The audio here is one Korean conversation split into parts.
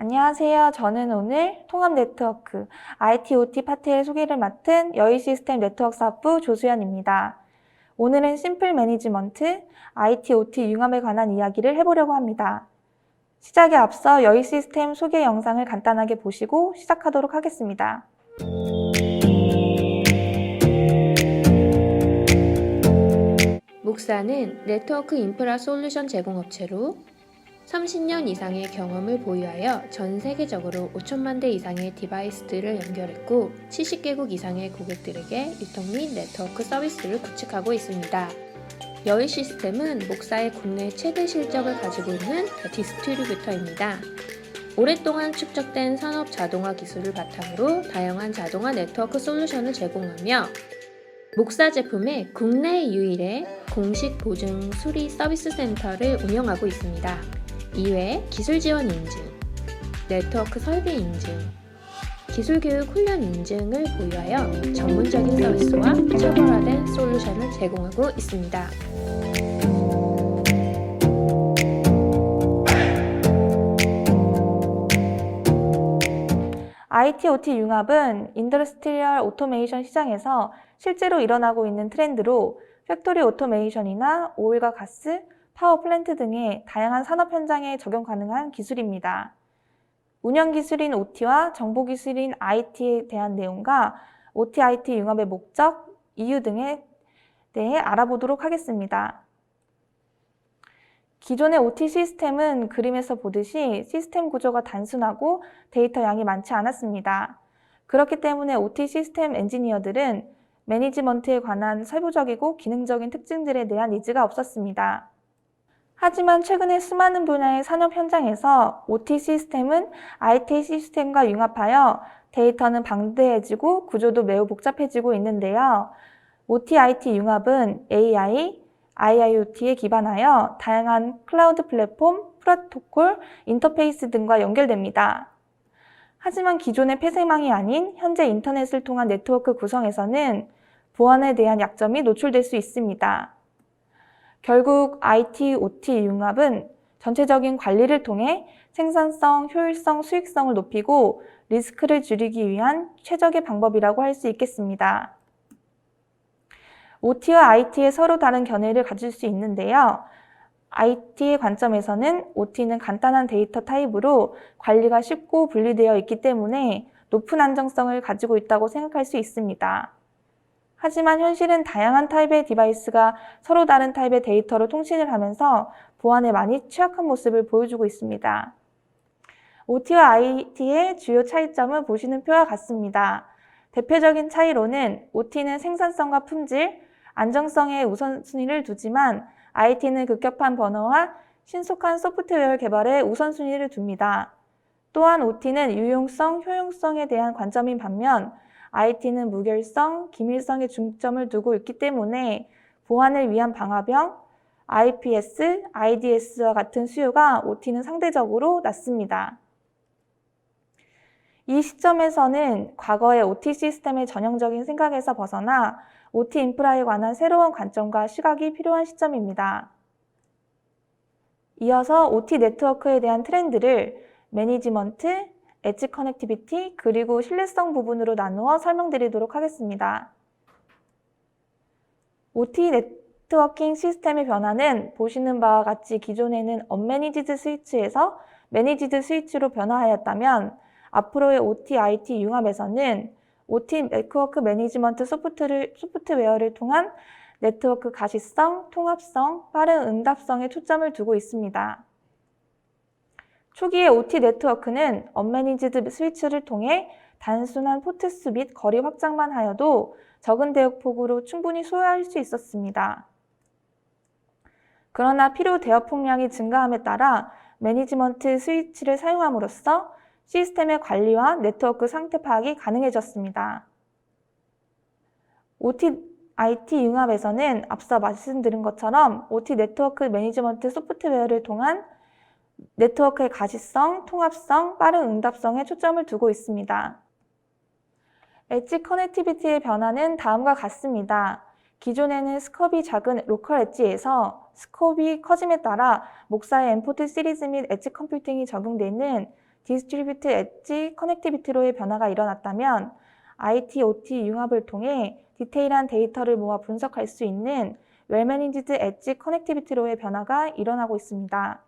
안녕하세요. 저는 오늘 통합 네트워크 IT/OT 파트의 소개를 맡은 여의시스템 네트워크사업부 조수연입니다. 오늘은 심플 매니지먼트 IT/OT 융합에 관한 이야기를 해보려고 합니다. 시작에 앞서 여의시스템 소개 영상을 간단하게 보시고 시작하도록 하겠습니다. 목사는 네트워크 인프라 솔루션 제공업체로 30년 이상의 경험을 보유하여 전 세계적으로 5천만 대 이상의 디바이스들을 연결했고 70개국 이상의 고객들에게 유통 및 네트워크 서비스를 구축하고 있습니다. 여의 시스템은 목사의 국내 최대 실적을 가지고 있는 디스트리뷰터입니다. 오랫동안 축적된 산업 자동화 기술을 바탕으로 다양한 자동화 네트워크 솔루션을 제공하며 목사 제품의 국내 유일의 공식 보증 수리 서비스 센터를 운영하고 있습니다. 이외 기술 지원 인증, 네트워크 설계 인증, 기술 교육 훈련 인증을 보유하여 전문적인 서비스와 차별화된 솔루션을 제공하고 있습니다. IT/OT 융합은 인더스트리얼 오토메이션 시장에서 실제로 일어나고 있는 트렌드로 팩토리 오토메이션이나 오일과 가스, 파워 플랜트 등의 다양한 산업 현장에 적용 가능한 기술입니다. 운영 기술인 OT와 정보 기술인 IT에 대한 내용과 OT/IT 융합의 목적, 이유 등에 대해 알아보도록 하겠습니다. 기존의 OT 시스템은 그림에서 보듯이 시스템 구조가 단순하고 데이터 양이 많지 않았습니다. 그렇기 때문에 OT 시스템 엔지니어들은 매니지먼트에 관한 세부적이고 기능적인 특징들에 대한 니즈가 없었습니다. 하지만 최근에 수많은 분야의 산업 현장에서 OT 시스템은 IT 시스템과 융합하여 데이터는 방대해지고 구조도 매우 복잡해지고 있는데요. OT/IT 융합은 AI, IIoT에 기반하여 다양한 클라우드 플랫폼, 프로토콜, 인터페이스 등과 연결됩니다. 하지만 기존의 폐쇄망이 아닌 현재 인터넷을 통한 네트워크 구성에서는 보안에 대한 약점이 노출될 수 있습니다. 결국 IT/OT 융합은 전체적인 관리를 통해 생산성, 효율성, 수익성을 높이고 리스크를 줄이기 위한 최적의 방법이라고 할 수 있겠습니다. OT와 IT의 서로 다른 견해를 가질 수 있는데요. IT의 관점에서는 OT는 간단한 데이터 타입으로 관리가 쉽고 분리되어 있기 때문에 높은 안정성을 가지고 있다고 생각할 수 있습니다. 하지만 현실은 다양한 타입의 디바이스가 서로 다른 타입의 데이터로 통신을 하면서 보안에 많이 취약한 모습을 보여주고 있습니다. OT와 IT의 주요 차이점은 보시는 표와 같습니다. 대표적인 차이로는 OT는 생산성과 품질, 안정성에 우선순위를 두지만 IT는 급격한 번호와 신속한 소프트웨어 개발에 우선순위를 둡니다. 또한 OT는 유용성, 효용성에 대한 관점인 반면 IT는 무결성, 기밀성에 중점을 두고 있기 때문에 보안을 위한 방화벽, IPS, IDS와 같은 수요가 OT는 상대적으로 낮습니다. 이 시점에서는 과거의 OT 시스템의 전형적인 생각에서 벗어나 OT 인프라에 관한 새로운 관점과 시각이 필요한 시점입니다. 이어서 OT 네트워크에 대한 트렌드를 매니지먼트, 엣지 커넥티비티, 그리고 신뢰성 부분으로 나누어 설명드리도록 하겠습니다. OT 네트워킹 시스템의 변화는 보시는 바와 같이 기존에는 언매니지드 스위치에서 매니지드 스위치로 변화하였다면 앞으로의 OT/IT 융합에서는 OT 네트워크 매니지먼트 소프트웨어를 통한 네트워크 가시성, 통합성, 빠른 응답성에 초점을 두고 있습니다. 초기의 OT 네트워크는 언매니지드 스위치를 통해 단순한 포트 수 및 거리 확장만 하여도 적은 대역폭으로 충분히 소화할 수 있었습니다. 그러나 필요 대역폭량이 증가함에 따라 매니지먼트 스위치를 사용함으로써 시스템의 관리와 네트워크 상태 파악이 가능해졌습니다. OT/IT 융합에서는 앞서 말씀드린 것처럼 OT 네트워크 매니지먼트 소프트웨어를 통한 네트워크의 가시성, 통합성, 빠른 응답성에 초점을 두고 있습니다. 엣지 커넥티비티의 변화는 다음과 같습니다. 기존에는 스컵이 작은 로컬 엣지에서 스컵이 커짐에 따라 목사의 M 포트 시리즈 및 엣지 컴퓨팅이 적용되는 디스트리뷰트 엣지 커넥티비티로의 변화가 일어났다면 IT, OT 융합을 통해 디테일한 데이터를 모아 분석할 수 있는 웰매니지드 엣지 커넥티비티로의 변화가 일어나고 있습니다.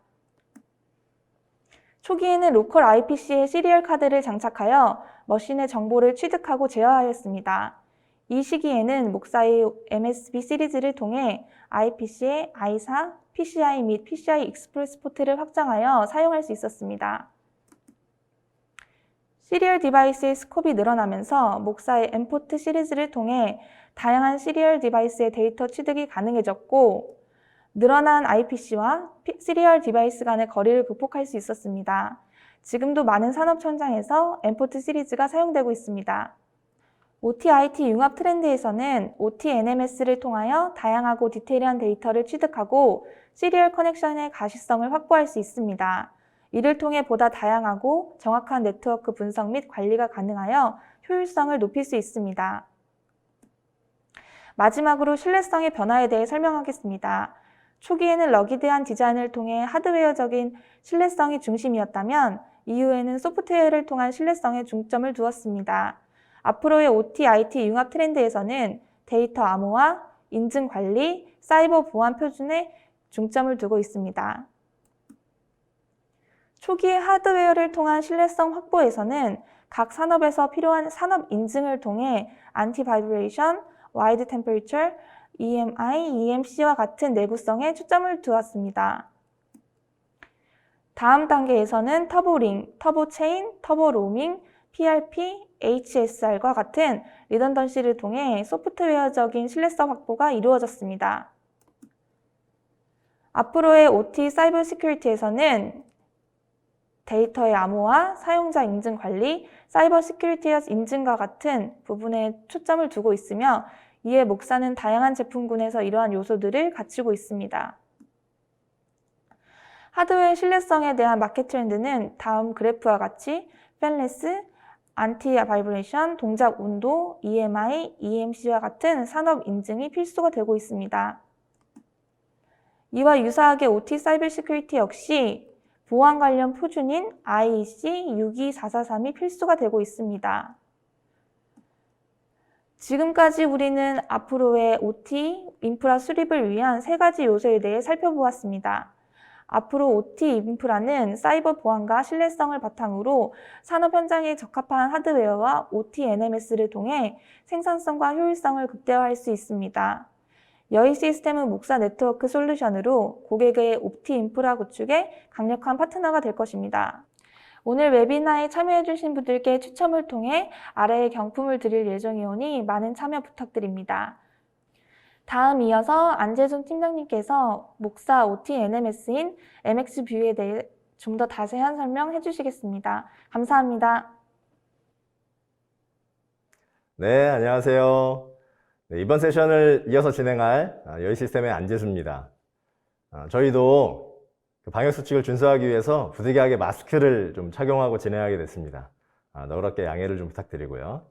초기에는 로컬 IPC에 시리얼 카드를 장착하여 머신의 정보를 취득하고 제어하였습니다. 이 시기에는 목사의 MSB 시리즈를 통해 IPC의 I4, PCI 및 PCI 익스프레스 포트를 확장하여 사용할 수 있었습니다. 시리얼 디바이스의 스콥이 늘어나면서 목사의 M포트 시리즈를 통해 다양한 시리얼 디바이스의 데이터 취득이 가능해졌고, 늘어난 IPC와 시리얼 디바이스 간의 거리를 극복할 수 있었습니다. 지금도 많은 산업 현장에서 M포트 시리즈가 사용되고 있습니다. OT-IT 융합 트렌드에서는 OT-NMS를 통하여 다양하고 디테일한 데이터를 취득하고 시리얼 커넥션의 가시성을 확보할 수 있습니다. 이를 통해 보다 다양하고 정확한 네트워크 분석 및 관리가 가능하여 효율성을 높일 수 있습니다. 마지막으로 신뢰성의 변화에 대해 설명하겠습니다. 초기에는 러기드한 디자인을 통해 하드웨어적인 신뢰성이 중심이었다면 이후에는 소프트웨어를 통한 신뢰성에 중점을 두었습니다. 앞으로의 OT-IT 융합 트렌드에서는 데이터 암호화, 인증 관리, 사이버 보안 표준에 중점을 두고 있습니다. 초기의 하드웨어를 통한 신뢰성 확보에서는 각 산업에서 필요한 산업 인증을 통해 안티바이브레이션, 와이드 템퍼리처, EMI, EMC와 같은 내구성에 초점을 두었습니다. 다음 단계에서는 터보링, 터보체인, 터보로밍, PRP, HSR과 같은 리던던시를 통해 소프트웨어적인 신뢰성 확보가 이루어졌습니다. 앞으로의 OT 사이버 시큐리티에서는 데이터의 암호화, 사용자 인증 관리, 사이버 시큐리티의 인증과 같은 부분에 초점을 두고 있으며 이에 목사는 다양한 제품군에서 이러한 요소들을 갖추고 있습니다. 하드웨어 신뢰성에 대한 마켓 트렌드는 다음 그래프와 같이 팬레스, 안티 바이브레이션, 동작 온도, EMI, EMC와 같은 산업 인증이 필수가 되고 있습니다. 이와 유사하게 OT 사이버 시큐리티 역시 보안 관련 표준인 IEC 62443이 필수가 되고 있습니다. 지금까지 우리는 앞으로의 OT 인프라 수립을 위한 3가지 요소에 대해 살펴보았습니다. 앞으로 OT 인프라는 사이버 보안과 신뢰성을 바탕으로 산업 현장에 적합한 하드웨어와 OT NMS를 통해 생산성과 효율성을 극대화할 수 있습니다. 여의 시스템은 목사 네트워크 솔루션으로 고객의 OT 인프라 구축에 강력한 파트너가 될 것입니다. 오늘 웨비나에 참여해주신 분들께 추첨을 통해 아래의 경품을 드릴 예정이오니 많은 참여 부탁드립니다. 다음 이어서 안재준 팀장님께서 목사 OT NMS인 MX뷰에 대해 좀 더 자세한 설명해 주시겠습니다. 감사합니다. 네, 안녕하세요. 네, 이번 세션을 이어서 진행할 여의 시스템의 안재수입니다. 저희도 방역수칙을 준수하기 위해서 부득이하게 마스크를 좀 착용하고 진행하게 됐습니다. 너그럽게 양해를 좀 부탁드리고요.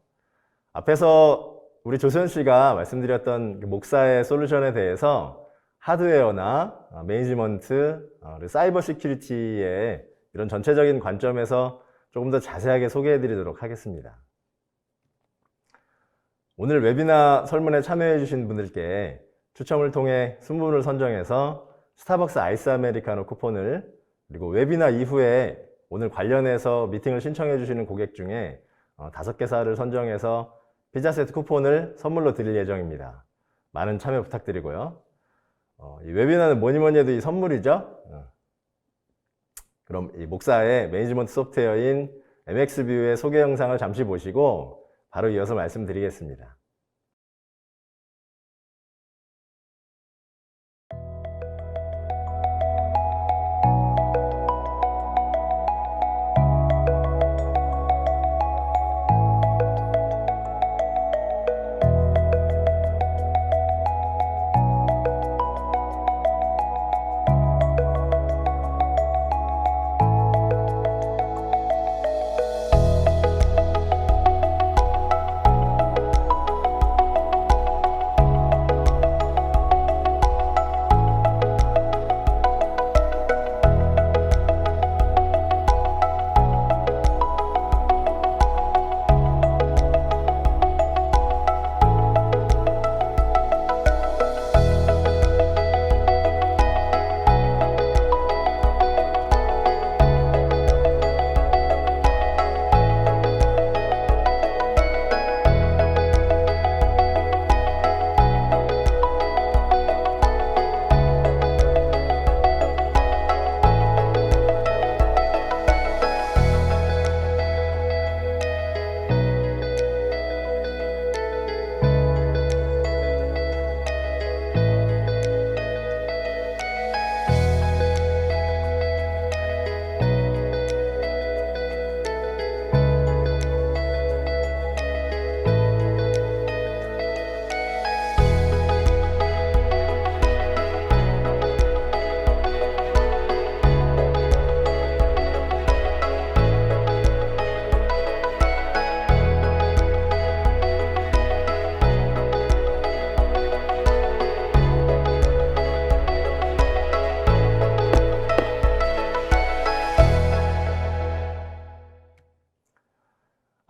앞에서 우리 조소연 씨가 말씀드렸던 목사의 솔루션에 대해서 하드웨어나 매니지먼트, 그리고 사이버 시큐리티의 이런 전체적인 관점에서 조금 더 자세하게 소개해 드리도록 하겠습니다. 오늘 웨비나 설문에 참여해 주신 분들께 추첨을 통해 20분을 선정해서 스타벅스 아이스 아메리카노 쿠폰을, 그리고 웨비나 이후에 오늘 관련해서 미팅을 신청해 주시는 고객 중에 5개사를 선정해서 피자 세트 쿠폰을 선물로 드릴 예정입니다. 많은 참여 부탁드리고요. 이 웨비나는 뭐니 해도 이 선물이죠. 그럼 이 목사의 매니지먼트 소프트웨어인 MX뷰의 소개 영상을 잠시 보시고 바로 이어서 말씀드리겠습니다.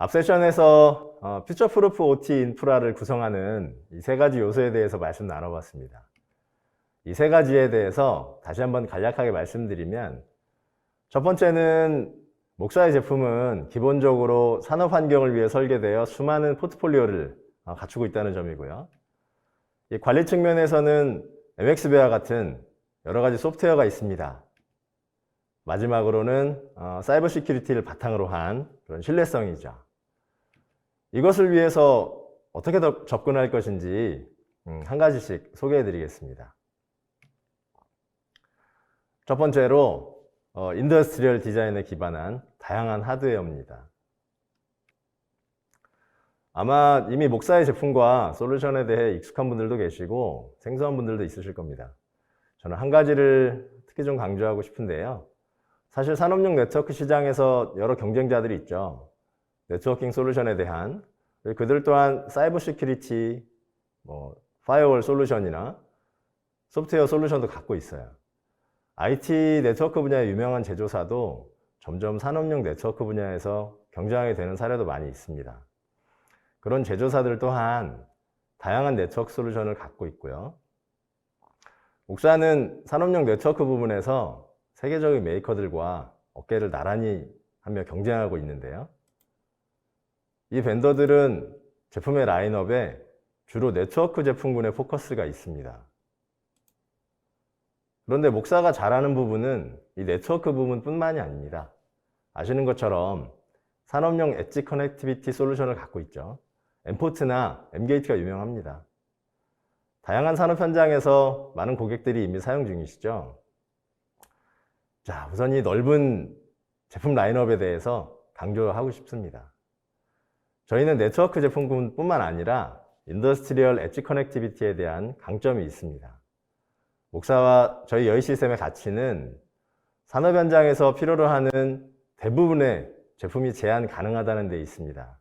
앞 세션에서 퓨처 프루프 OT 인프라를 구성하는 이 세 가지 요소에 대해서 말씀 나눠봤습니다. 이 세 가지에 대해서 다시 한번 간략하게 말씀드리면, 첫 번째는 목사의 제품은 기본적으로 산업 환경을 위해 설계되어 수많은 포트폴리오를 갖추고 있다는 점이고요. 이 관리 측면에서는 MX배와 같은 여러 가지 소프트웨어가 있습니다. 마지막으로는 사이버 시큐리티를 바탕으로 한 그런 신뢰성이죠. 이것을 위해서 어떻게 더 접근할 것인지 한 가지씩 소개해 드리겠습니다. 첫 번째로 인더스트리얼 디자인에 기반한 다양한 하드웨어입니다. 아마 이미 목사의 제품과 솔루션에 대해 익숙한 분들도 계시고 생소한 분들도 있으실 겁니다. 저는 한 가지를 특히 좀 강조하고 싶은데요. 사실 산업용 네트워크 시장에서 여러 경쟁자들이 있죠. 네트워킹 솔루션에 대한, 그들 또한 사이버 시큐리티, 파이어월 솔루션이나 소프트웨어 솔루션도 갖고 있어요. IT 네트워크 분야의 유명한 제조사도 점점 산업용 네트워크 분야에서 경쟁하게 되는 사례도 많이 있습니다. 그런 제조사들 또한 다양한 네트워크 솔루션을 갖고 있고요. 옥사는 산업용 네트워크 부분에서 세계적인 메이커들과 어깨를 나란히 하며 경쟁하고 있는데요. 이 벤더들은 제품의 라인업에 주로 네트워크 제품군의 포커스가 있습니다. 그런데 목사가 잘하는 부분은 이 네트워크 부분뿐만이 아닙니다. 아시는 것처럼 산업용 엣지 커넥티비티 솔루션을 갖고 있죠. 엠포트나 엠게이트가 유명합니다. 다양한 산업 현장에서 많은 고객들이 이미 사용 중이시죠. 자, 우선 이 넓은 제품 라인업에 대해서 강조하고 싶습니다. 저희는 네트워크 제품뿐만 아니라 인더스트리얼 엣지 커넥티비티에 대한 강점이 있습니다. 목사와 저희 여의 시스템의 가치는 산업 현장에서 필요로 하는 대부분의 제품이 제한 가능하다는 데 있습니다.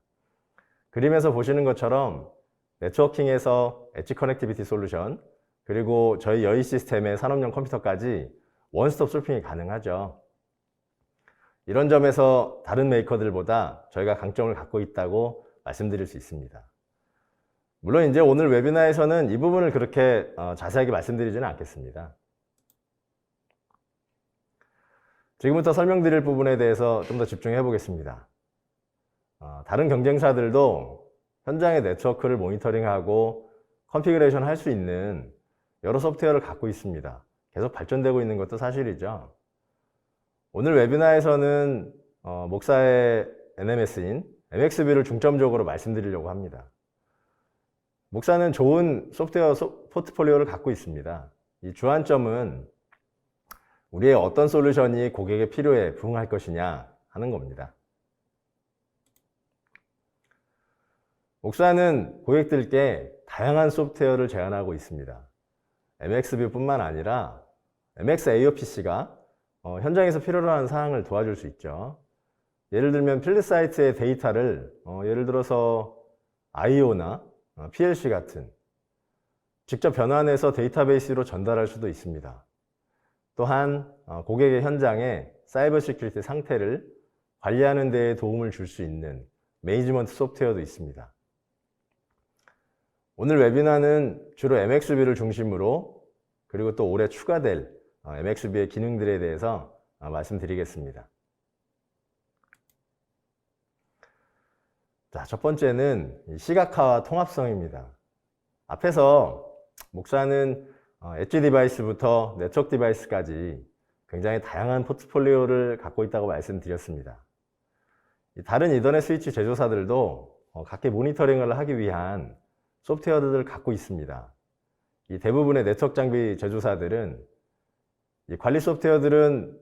그림에서 보시는 것처럼 네트워킹에서 엣지 커넥티비티 솔루션, 그리고 저희 여의 시스템의 산업용 컴퓨터까지 원스톱 솔핑이 가능하죠. 이런 점에서 다른 메이커들보다 저희가 강점을 갖고 있다고 말씀드릴 수 있습니다. 물론 이제 오늘 웨비나에서는 이 부분을 그렇게 자세하게 말씀드리지는 않겠습니다. 지금부터 설명드릴 부분에 대해서 좀 더 집중해 보겠습니다. 다른 경쟁사들도 현장의 네트워크를 모니터링하고 컨피그레이션 할 수 있는 여러 소프트웨어를 갖고 있습니다. 계속 발전되고 있는 것도 사실이죠. 오늘 웨비나에서는 목사의 NMS인 MXV를 중점적으로 말씀드리려고 합니다. 목사는 좋은 소프트웨어 포트폴리오를 갖고 있습니다. 이 주안점은 우리의 어떤 솔루션이 고객의 필요에 부응할 것이냐 하는 겁니다. 목사는 고객들께 다양한 소프트웨어를 제안하고 있습니다. MXV뿐만 아니라 MX AOPC가 현장에서 필요로 하는 사항을 도와줄 수 있죠. 예를 들면 필드 사이트의 데이터를 예를 들어서 IO나 PLC 같은 직접 변환해서 데이터베이스로 전달할 수도 있습니다. 또한 고객의 현장의 사이버 시큐리티 상태를 관리하는 데에 도움을 줄 수 있는 매니지먼트 소프트웨어도 있습니다. 오늘 웨비나는 주로 MXV를 중심으로, 그리고 또 올해 추가될 MXV의 기능들에 대해서 말씀드리겠습니다. 자, 첫 번째는 시각화와 통합성입니다. 앞에서 목사는 엣지 디바이스부터 네트워크 디바이스까지 굉장히 다양한 포트폴리오를 갖고 있다고 말씀드렸습니다. 다른 이더넷 스위치 제조사들도 각기 모니터링을 하기 위한 소프트웨어들을 갖고 있습니다. 이 대부분의 네트워크 장비 제조사들은 이 관리 소프트웨어들은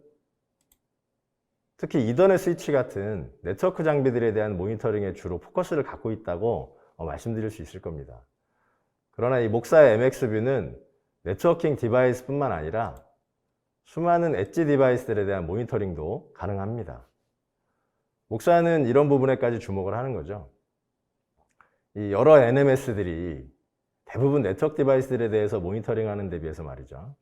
특히 이더넷 스위치 같은 네트워크 장비들에 대한 모니터링에 주로 포커스를 갖고 있다고 말씀드릴 수 있을 겁니다. 그러나 이 목사의 MXV는 네트워킹 디바이스뿐만 아니라 수많은 엣지 디바이스들에 대한 모니터링도 가능합니다. 목사는 이런 부분에까지 주목을 하는 거죠. 이 여러 NMS들이 대부분 네트워크 디바이스들에 대해서 모니터링하는 데 비해서 말이죠.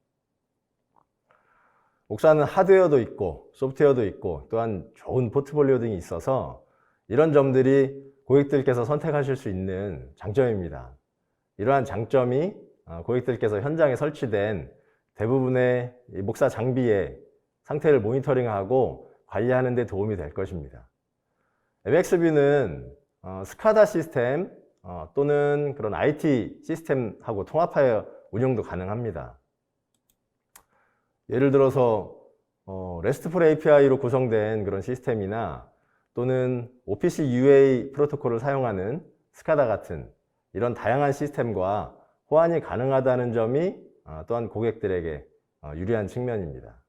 목사는 하드웨어도 있고 소프트웨어도 있고 또한 좋은 포트폴리오 등이 있어서 이런 점들이 고객들께서 선택하실 수 있는 장점입니다. 이러한 장점이 고객들께서 현장에 설치된 대부분의 이 목사 장비의 상태를 모니터링하고 관리하는 데 도움이 될 것입니다. MX뷰는 스카다 시스템 또는 그런 IT 시스템하고 통합하여 운영도 가능합니다. 예를 들어서 RESTful API로 구성된 그런 시스템이나 또는 OPC UA 프로토콜을 사용하는 스카다 같은 이런 다양한 시스템과 호환이 가능하다는 점이 또한 고객들에게 유리한 측면입니다.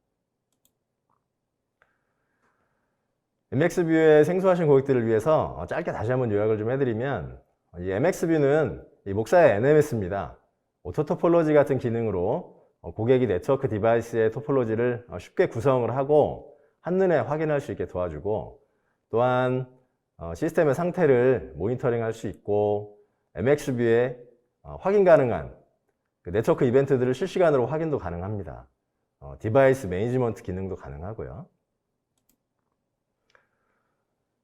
MX뷰에 생소하신 고객들을 위해서 짧게 다시 한번 요약을 좀 해드리면, 이 MX뷰는 이 목사의 NMS입니다. 오토 토폴로지 같은 기능으로 고객이 네트워크 디바이스의 토폴로지를 쉽게 구성을 하고 한눈에 확인할 수 있게 도와주고, 또한 시스템의 상태를 모니터링 할 수 있고, MX뷰에 확인 가능한 네트워크 이벤트들을 실시간으로 확인도 가능합니다. 디바이스 매니지먼트 기능도 가능하고요.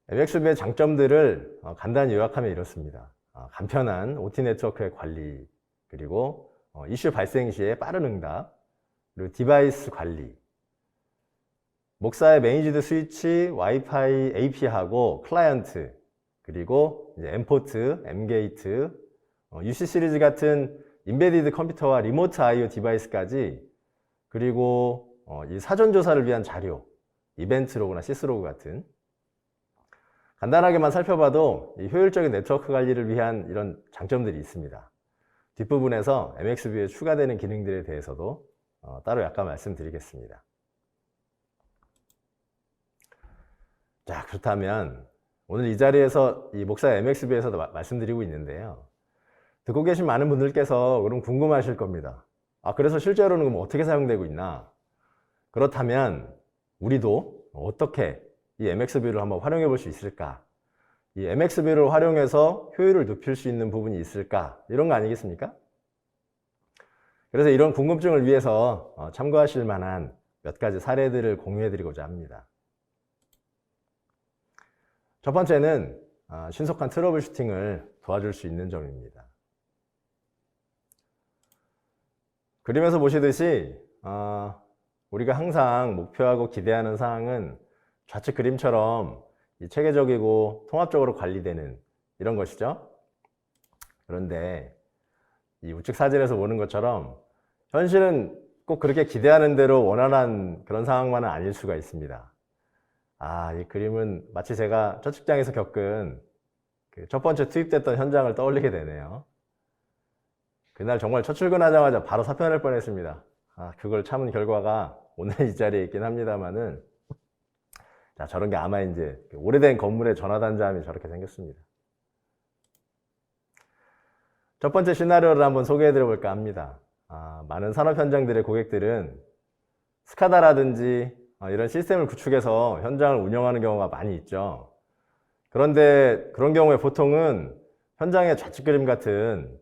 MX뷰의 장점들을 간단히 요약하면 이렇습니다. 간편한 OT 네트워크의 관리, 그리고 이슈 발생 시에 빠른 응답, 그리고 디바이스 관리, 목사의 매니지드 스위치, 와이파이 AP하고 클라이언트, 그리고 이제 M포트, M게이트, UC 시리즈 같은 인베디드 컴퓨터와 리모트 IO 디바이스까지, 그리고 이 사전 조사를 위한 자료, 이벤트 로그나 시스로그 같은 간단하게만 살펴봐도 이 효율적인 네트워크 관리를 위한 이런 장점들이 있습니다. 뒷부분에서 MX뷰에 추가되는 기능들에 대해서도 따로 약간 말씀드리겠습니다. 자, 그렇다면 오늘 이 자리에서 이 목사 MX뷰에서도 말씀드리고 있는데요. 듣고 계신 많은 분들께서 그럼 궁금하실 겁니다. 그래서 실제로는 그럼 어떻게 사용되고 있나? 그렇다면 우리도 어떻게 이 MX뷰를 한번 활용해 볼 수 있을까? 이 MX뷰를 활용해서 효율을 높일 수 있는 부분이 있을까? 이런 거 아니겠습니까? 그래서 이런 궁금증을 위해서 참고하실 만한 몇 가지 사례들을 공유해 드리고자 합니다. 첫 번째는 신속한 트러블 슈팅을 도와줄 수 있는 점입니다. 그림에서 보시듯이 우리가 항상 목표하고 기대하는 사항은 좌측 그림처럼 체계적이고 통합적으로 관리되는 이런 것이죠. 그런데 이 우측 사진에서 보는 것처럼 현실은 꼭 그렇게 기대하는 대로 원활한 그런 상황만은 아닐 수가 있습니다. 이 그림은 마치 제가 첫 직장에서 겪은 그 첫 번째 투입됐던 현장을 떠올리게 되네요. 그날 정말 첫 출근하자마자 바로 사표낼 뻔했습니다. 그걸 참은 결과가 오늘 이 자리에 있긴 합니다만은, 자, 저런 게 아마 이제 오래된 건물의 전화단자함이 저렇게 생겼습니다. 첫 번째 시나리오를 한번 소개해 드려 볼까 합니다. 많은 산업 현장들의 고객들은 스카다라든지 이런 시스템을 구축해서 현장을 운영하는 경우가 많이 있죠. 그런데 그런 경우에 보통은 현장의 좌측 그림 같은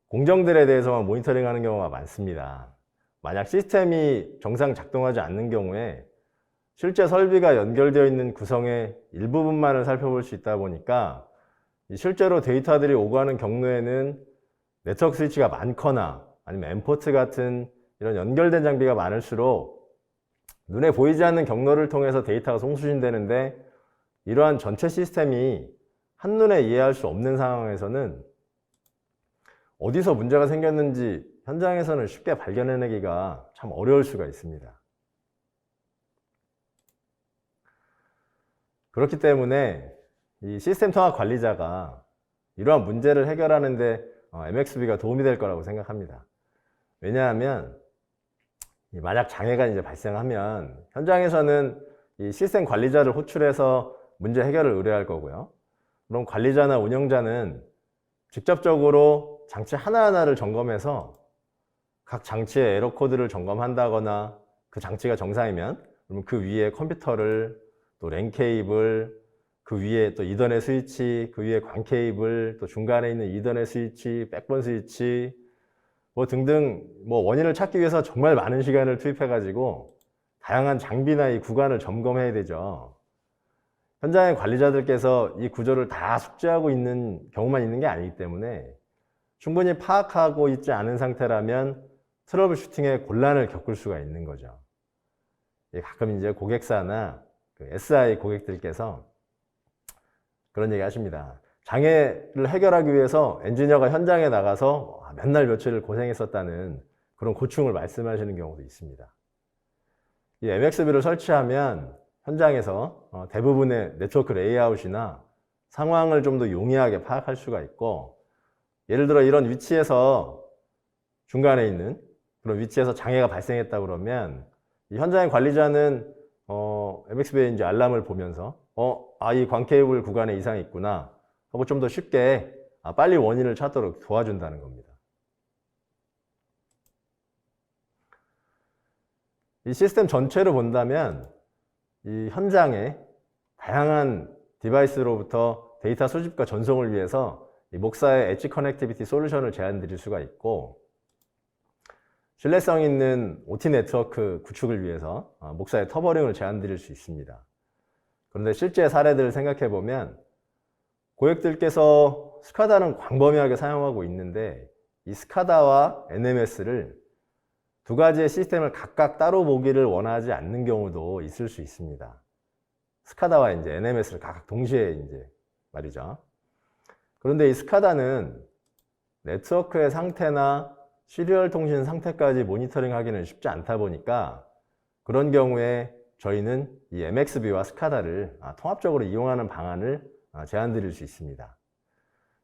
공정들에 대해서만 모니터링하는 경우가 많습니다. 만약 시스템이 정상 작동하지 않는 경우에 실제 설비가 연결되어 있는 구성의 일부분만을 살펴볼 수 있다 보니까 실제로 데이터들이 오가는 경로에는 네트워크 스위치가 많거나 아니면 M포트 같은 이런 연결된 장비가 많을수록 눈에 보이지 않는 경로를 통해서 데이터가 송수신되는데, 이러한 전체 시스템이 한눈에 이해할 수 없는 상황에서는 어디서 문제가 생겼는지 현장에서는 쉽게 발견해내기가 참 어려울 수가 있습니다. 그렇기 때문에 이 시스템 통합 관리자가 이러한 문제를 해결하는데 MX뷰가 도움이 될 거라고 생각합니다. 왜냐하면 만약 장애가 이제 발생하면 현장에서는 이 시스템 관리자를 호출해서 문제 해결을 의뢰할 거고요. 그럼 관리자나 운영자는 직접적으로 장치 하나하나를 점검해서 각 장치의 에러 코드를 점검한다거나, 그 장치가 정상이면 그러면 그 위에 컴퓨터를, 또 랜 케이블, 그 위에 또 이더넷 스위치, 그 위에 광 케이블, 또 중간에 있는 이더넷 스위치, 백본 스위치 등등 원인을 찾기 위해서 정말 많은 시간을 투입해 가지고 다양한 장비나 이 구간을 점검해야 되죠. 현장의 관리자들께서 이 구조를 다 숙지하고 있는 경우만 있는 게 아니기 때문에 충분히 파악하고 있지 않은 상태라면 트러블 슈팅에 곤란을 겪을 수가 있는 거죠. 가끔 이제 고객사나 SI 고객들께서 그런 얘기 하십니다. 장애를 해결하기 위해서 엔지니어가 현장에 나가서 몇 날 며칠을 고생했었다는 그런 고충을 말씀하시는 경우도 있습니다. 이 MXV를 설치하면 현장에서 대부분의 네트워크 레이아웃이나 상황을 좀 더 용이하게 파악할 수가 있고, 예를 들어 이런 위치에서 중간에 있는 그런 위치에서 장애가 발생했다 그러면 이 현장의 관리자는 MXV의 이제 알람을 보면서 이 광 케이블 구간에 이상이 있구나 하고 좀 더 쉽게 빨리 원인을 찾도록 도와준다는 겁니다. 이 시스템 전체를 본다면 이 현장에 다양한 디바이스로부터 데이터 수집과 전송을 위해서 이 목사의 엣지 커넥티비티 솔루션을 제안 드릴 수가 있고, 신뢰성 있는 OT 네트워크 구축을 위해서 목사의 터버링을 제안 드릴 수 있습니다. 그런데 실제 사례들을 생각해 보면 고객들께서 스카다는 광범위하게 사용하고 있는데 이 스카다와 NMS를 두 가지의 시스템을 각각 따로 보기를 원하지 않는 경우도 있을 수 있습니다. 스카다와 이제 NMS를 각각 동시에 이제 말이죠. 그런데 이 스카다는 네트워크의 상태나 시리얼 통신 상태까지 모니터링 하기는 쉽지 않다 보니까 그런 경우에 저희는 이 MXV와 스카다를 통합적으로 이용하는 방안을 제안 드릴 수 있습니다.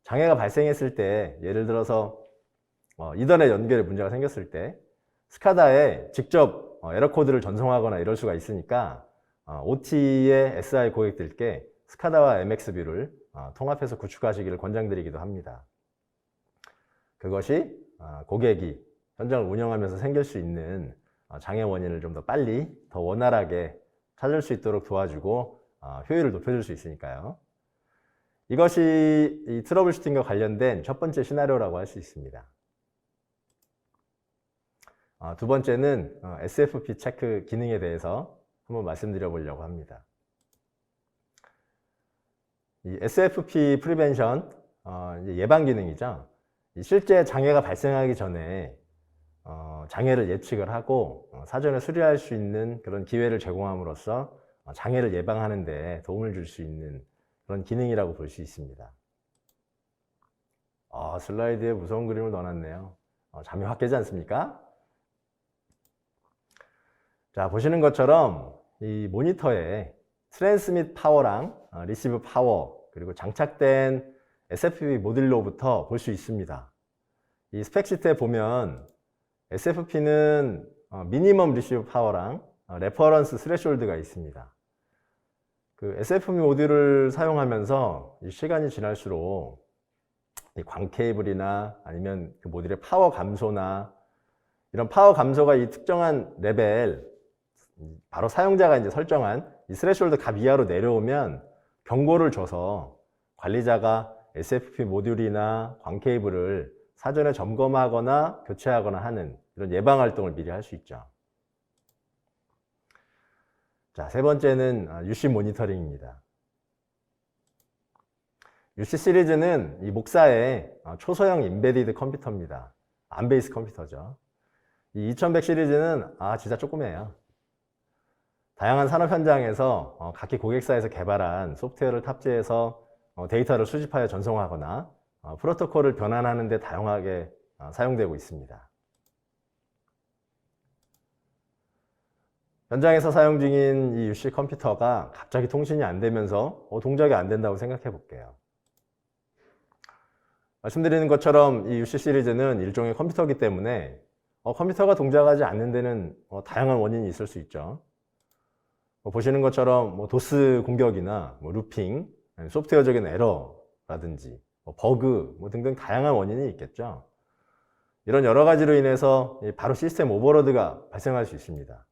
장애가 발생했을 때, 예를 들어서 이더넷 연결에 문제가 생겼을 때 스카다에 직접 에러 코드를 전송하거나 이럴 수가 있으니까 OT의 SI 고객들께 스카다와 MXV를 통합해서 구축하시기를 권장드리기도 합니다. 그것이 고객이 현장을 운영하면서 생길 수 있는 장애 원인을 좀 더 빨리, 더 원활하게 찾을 수 있도록 도와주고 효율을 높여줄 수 있으니까요. 이것이 이 트러블 슈팅과 관련된 첫 번째 시나리오라고 할 수 있습니다. 두 번째는 SFP 체크 기능에 대해서 한번 말씀드려 보려고 합니다. 이 SFP 프리벤션, 예방 기능이죠. 실제 장애가 발생하기 전에 장애를 예측을 하고 사전에 수리할 수 있는 그런 기회를 제공함으로써 장애를 예방하는 데 도움을 줄 수 있는 그런 기능이라고 볼 수 있습니다. 슬라이드에 무서운 그림을 넣어놨네요. 잠이 확 깨지 않습니까? 자, 보시는 것처럼 이 모니터에 트랜스밋 파워랑 리시브 파워, 그리고 장착된 SFP 모듈로부터 볼 수 있습니다. 이 스펙시트에 보면 SFP는 미니멈 리시브 파워랑 레퍼런스 스레숄드가 있습니다. 그 SFP 모듈을 사용하면서 이 시간이 지날수록 이 광 케이블이나 아니면 그 모듈의 파워 감소나 이런 파워 감소가 이 특정한 레벨, 바로 사용자가 이제 설정한 이 스레숄드 값 이하로 내려오면 경고를 줘서 관리자가 SFP 모듈이나 광 케이블을 사전에 점검하거나 교체하거나 하는 이런 예방 활동을 미리 할 수 있죠. 자, 세 번째는 UC 모니터링입니다. UC 시리즈는 이 목사의 초소형 인베디드 컴퓨터입니다. 암 베이스 컴퓨터죠. 이 2100 시리즈는 진짜 조그매요. 다양한 산업 현장에서 각기 고객사에서 개발한 소프트웨어를 탑재해서 데이터를 수집하여 전송하거나 프로토콜을 변환하는 데 다양하게 사용되고 있습니다. 현장에서 사용 중인 이 UC 컴퓨터가 갑자기 통신이 안 되면서 동작이 안 된다고 생각해 볼게요. 말씀드리는 것처럼 이 UC 시리즈는 일종의 컴퓨터이기 때문에 컴퓨터가 동작하지 않는 데는 다양한 원인이 있을 수 있죠. 보시는 것처럼 도스 공격이나 루핑, 소프트웨어적인 에러라든지 버그 등등 다양한 원인이 있겠죠. 이런 여러 가지로 인해서 바로 시스템 오버로드가 발생할 수 있습니다.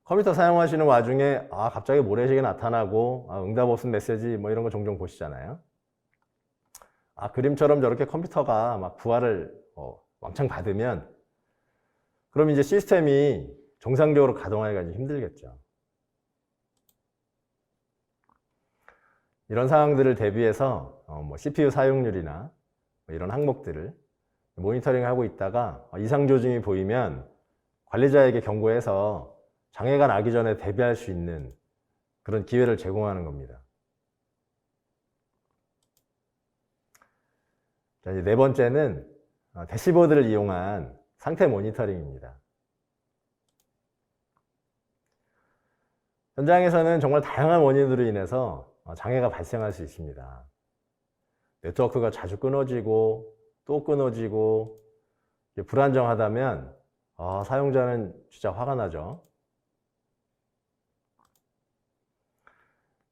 컴퓨터 사용하시는 와중에 갑자기 모래시계 나타나고 응답 없음 메시지 이런 거 종종 보시잖아요. 그림처럼 저렇게 컴퓨터가 막 부하를 왕창 받으면 그럼 이제 시스템이 정상적으로 가동하기가 힘들겠죠. 이런 상황들을 대비해서 CPU 사용률이나 이런 항목들을 모니터링하고 있다가 이상 조짐이 보이면 관리자에게 경고해서 장애가 나기 전에 대비할 수 있는 그런 기회를 제공하는 겁니다. 자, 이제 네 번째는 대시보드를 이용한 상태 모니터링입니다. 현장에서는 정말 다양한 원인으로 인해서 장애가 발생할 수 있습니다. 네트워크가 자주 끊어지고 또 끊어지고 불안정하다면 사용자는 진짜 화가 나죠.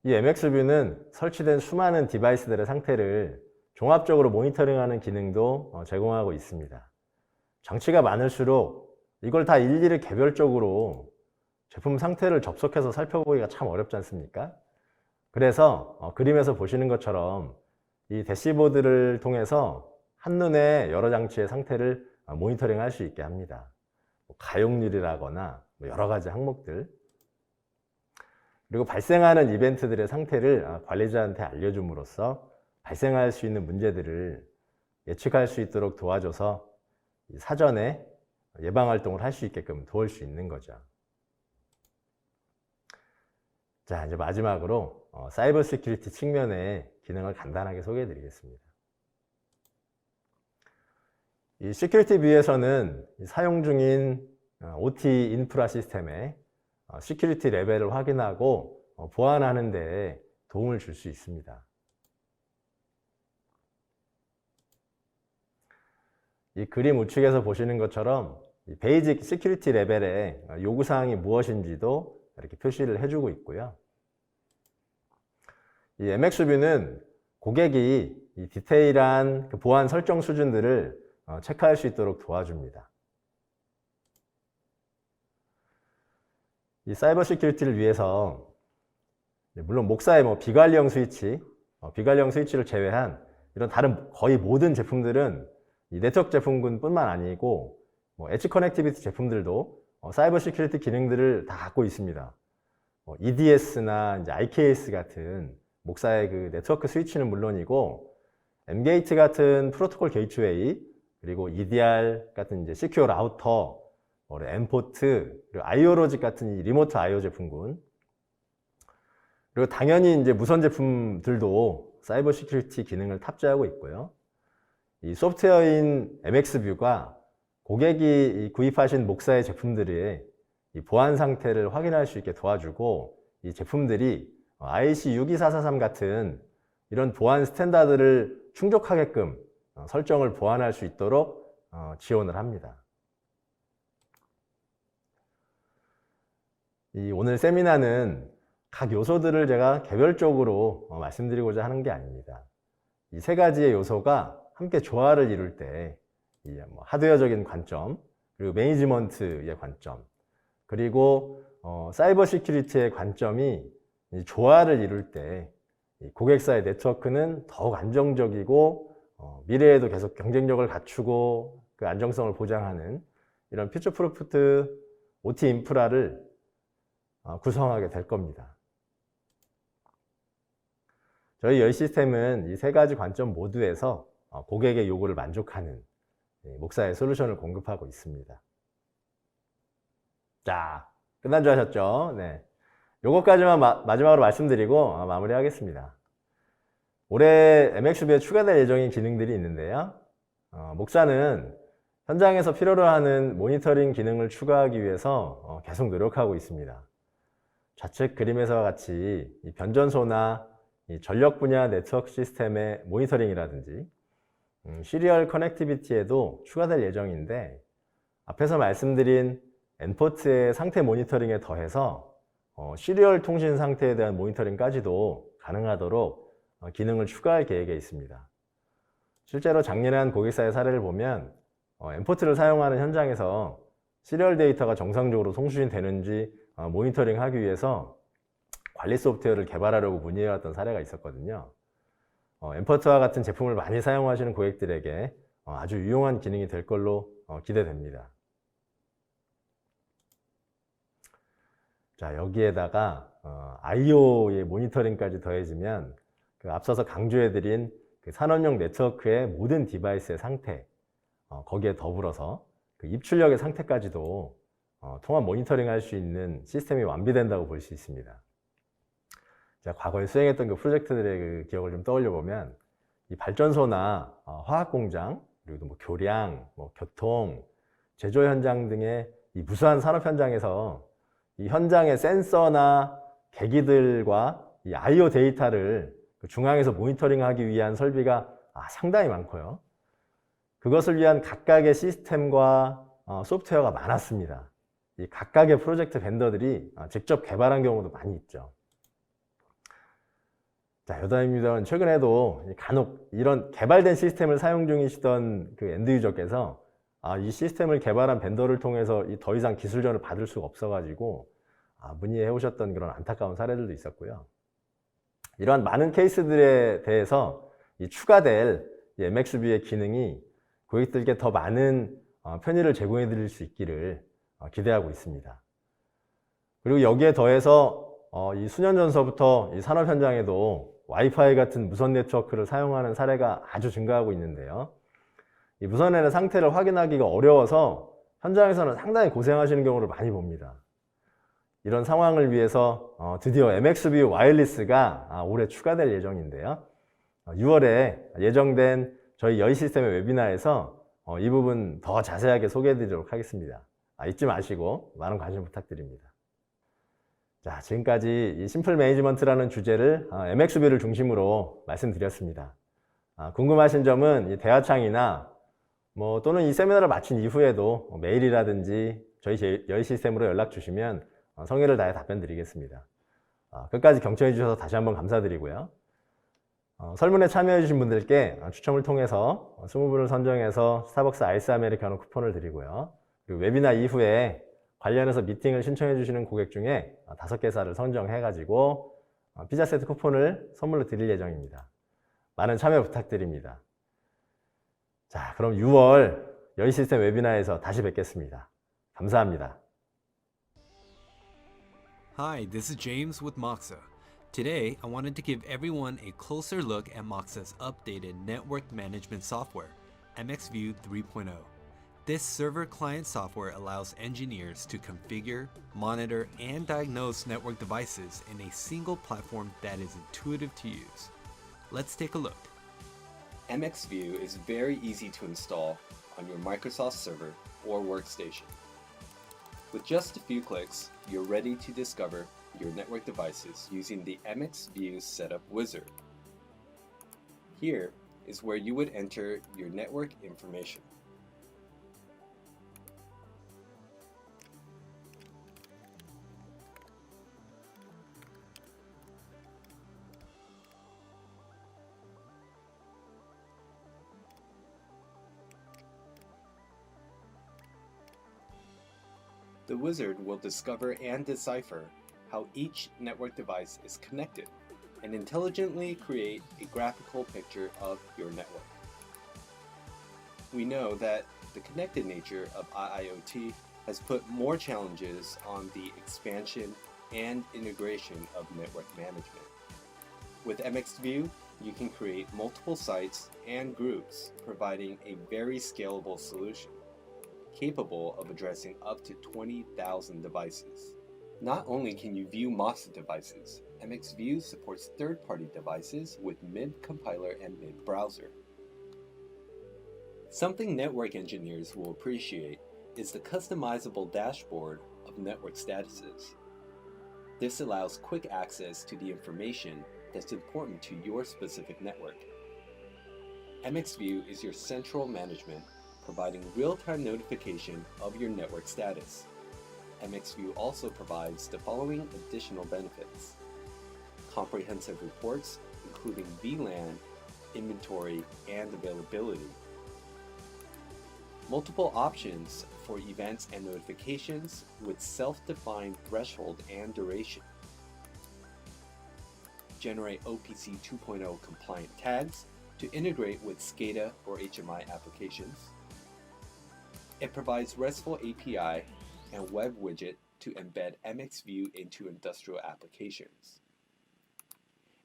이 MX뷰는 설치된 수많은 디바이스들의 상태를 종합적으로 모니터링하는 기능도 제공하고 있습니다. 장치가 많을수록 이걸 다 일일이 개별적으로 제품 상태를 접속해서 살펴보기가 참 어렵지 않습니까? 그래서 그림에서 보시는 것처럼 이 대시보드를 통해서 한눈에 여러 장치의 상태를 모니터링 할 수 있게 합니다. 가용률이라거나 여러 가지 항목들, 그리고 발생하는 이벤트들의 상태를 관리자한테 알려줌으로써 발생할 수 있는 문제들을 예측할 수 있도록 도와줘서 사전에 예방 활동을 할 수 있게끔 도울 수 있는 거죠. 자, 이제 마지막으로 사이버 시큐리티 측면의 기능을 간단하게 소개해 드리겠습니다. 이 시큐리티 뷰에서는 사용 중인 OT 인프라 시스템의 시큐리티 레벨을 확인하고 보완하는 데 도움을 줄 수 있습니다. 이 그림 우측에서 보시는 것처럼 이 베이직 시큐리티 레벨의 요구사항이 무엇인지도 이렇게 표시를 해주고 있고요. 이 MX뷰는 고객이 이 디테일한 그 보안 설정 수준들을 체크할 수 있도록 도와줍니다. 이 사이버 시큐리티를 위해서 물론 목사의 비관리형 스위치, 비관리형 스위치를 제외한 이런 다른 거의 모든 제품들은 이 네트워크 제품군뿐만 아니고 엣지 커넥티비티 제품들도 사이버 시큐리티 기능들을 다 갖고 있습니다. EDS나 이제 IKS 같은 목사의 그 네트워크 스위치는 물론이고 M게이트 같은 프로토콜 게이트웨이, 그리고 EDR 같은 이제 시큐어 라우터, M포트, 그리고 IO 로직 같은 이 리모트 IO 제품군, 그리고 당연히 이제 무선 제품들도 사이버 시큐리티 기능을 탑재하고 있고요. 이 소프트웨어인 MX뷰가 고객이 구입하신 목사의 제품들의 이 보안 상태를 확인할 수 있게 도와주고, 이 제품들이 IEC 62443 같은 이런 보안 스탠다드를 충족하게끔 설정을 보완할 수 있도록 지원을 합니다. 이 오늘 세미나는 각 요소들을 제가 개별적으로 말씀드리고자 하는 게 아닙니다. 이 세 가지의 요소가 함께 조화를 이룰 때 하드웨어적인 관점, 그리고 매니지먼트의 관점, 그리고 사이버 시큐리티의 관점이 조화를 이룰 때 고객사의 네트워크는 더욱 안정적이고 미래에도 계속 경쟁력을 갖추고 그 안정성을 보장하는 이런 퓨처 프루프트 OT 인프라를 구성하게 될 겁니다. 저희 열 시스템은 이 세 가지 관점 모두에서 고객의 요구를 만족하는 목사의 솔루션을 공급하고 있습니다. 자, 끝난 줄 아셨죠? 네. 요것까지만 마지막으로 말씀드리고 마무리하겠습니다. 올해 MX뷰에 추가될 예정인 기능들이 있는데요. 목사는 현장에서 필요로 하는 모니터링 기능을 추가하기 위해서 계속 노력하고 있습니다. 좌측 그림에서와 같이 이 변전소나 이 전력 분야 네트워크 시스템의 모니터링이라든지 시리얼 커넥티비티에도 추가될 예정인데, 앞에서 말씀드린 N포트의 상태 모니터링에 더해서 시리얼 통신 상태에 대한 모니터링까지도 가능하도록 기능을 추가할 계획에 있습니다. 실제로 작년에 한 고객사의 사례를 보면 N포트를 사용하는 현장에서 시리얼 데이터가 정상적으로 송출이 되는지 모니터링하기 위해서 관리 소프트웨어를 개발하려고 문의해왔던 사례가 있었거든요. N포트와 같은 제품을 많이 사용하시는 고객들에게 아주 유용한 기능이 될 걸로 기대됩니다. 자, 여기에다가 IO의 모니터링까지 더해지면 그 앞서서 강조해드린 그 산업용 네트워크의 모든 디바이스의 상태, 거기에 더불어서 그 입출력의 상태까지도 통합 모니터링 할 수 있는 시스템이 완비된다고 볼 수 있습니다. 제가 과거에 수행했던 그 프로젝트들의 그 기억을 좀 떠올려 보면 이 발전소나 화학 공장, 그리고 뭐 교량, 뭐 교통, 제조 현장 등의 이 무수한 산업 현장에서 이 현장의 센서나 계기들과 이 I/O 데이터를 중앙에서 모니터링하기 위한 설비가 상당히 많고요. 그것을 위한 각각의 시스템과 소프트웨어가 많았습니다. 이 각각의 프로젝트 벤더들이 직접 개발한 경우도 많이 있죠. 자, 여담입니다만 최근에도 간혹 이런 개발된 시스템을 사용 중이시던 그 엔드 유저께서 이 시스템을 개발한 벤더를 통해서 더 이상 기술 지원을 받을 수가 없어가지고 문의해 오셨던 그런 안타까운 사례들도 있었고요. 이러한 많은 케이스들에 대해서 추가될 MXV의 기능이 고객들께 더 많은 편의를 제공해 드릴 수 있기를 기대하고 있습니다. 그리고 여기에 더해서 이 수년 전서부터 이 산업 현장에도 와이파이 같은 무선 네트워크를 사용하는 사례가 아주 증가하고 있는데요. 이 무선의 상태를 확인하기가 어려워서 현장에서는 상당히 고생하시는 경우를 많이 봅니다. 이런 상황을 위해서 드디어 MXV 와이어리스가 올해 추가될 예정인데요. 6월에 예정된 저희 여의 시스템의 웨비나에서 이 부분 더 자세하게 소개해 드리도록 하겠습니다. 잊지 마시고 많은 관심 부탁드립니다. 자, 지금까지 이 심플 매니지먼트라는 주제를 MXV를 중심으로 말씀드렸습니다. 궁금하신 점은 이 대화창이나 또는 이 세미나를 마친 이후에도 메일이라든지 저희 여의 시스템으로 연락 주시면 성의를 다해 답변 드리겠습니다. 끝까지 경청해 주셔서 다시 한번 감사드리고요. 설문에 참여해 주신 분들께 추첨을 통해서 20분을 선정해서 스타벅스 아이스 아메리카노 쿠폰을 드리고요. 그리고 웨비나 이후에 관련해서 미팅을 신청해 주시는 고객 중에 5개사를 선정해 가지고 피자 세트 쿠폰을 선물로 드릴 예정입니다. 많은 참여 부탁드립니다. 자, 그럼 6월 여의 시스템 웨비나에서 다시 뵙겠습니다. 감사합니다. Hi, this is James with Moxa. Today, I wanted to give everyone a closer look at Moxa's updated network management software, MXView 3.0. This server-client software allows engineers to configure, monitor, and diagnose network devices in a single platform that is intuitive to use. Let's take a look. MXView is very easy to install on your Microsoft server or workstation. With just a few clicks, you're ready to discover your network devices using the MXView Setup Wizard. Here is where you would enter your network information. The wizard will discover and decipher how each network device is connected and intelligently create a graphical picture of your network. We know that the connected nature of IIoT has put more challenges on the expansion and integration of network management. With MXView, you can create multiple sites and groups, providing a very scalable solution, capable of addressing up to 20,000 devices. Not only can you view Moxa devices, MXView supports third-party devices with mid-compiler and mid-browser. Something network engineers will appreciate is the customizable dashboard of network statuses. This allows quick access to the information that's important to your specific network. MXView is your central management, providing real-time notification of your network status. MXView also provides the following additional benefits: comprehensive reports, including VLAN, inventory, and availability. Multiple options for events and notifications with self-defined threshold and duration. Generate OPC 2.0 compliant tags to integrate with SCADA or HMI applications. It provides RESTful API and web widget to embed MXView into industrial applications.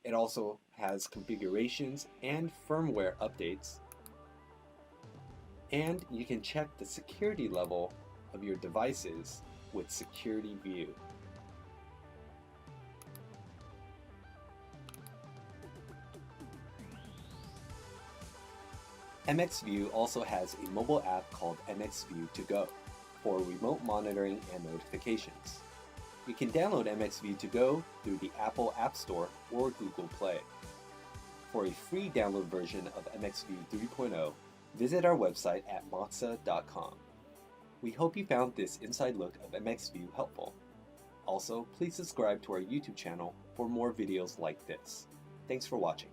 It also has configurations and firmware updates. And you can check the security level of your devices with Security View. MX View also has a mobile app called MX View To Go for remote monitoring and notifications. You can download MX View To Go through the Apple App Store or Google Play. For a free download version of MX View 3.0, visit our website at moxa.com. We hope you found this inside look of MX View helpful. Also, please subscribe to our YouTube channel for more videos like this. Thanks for watching.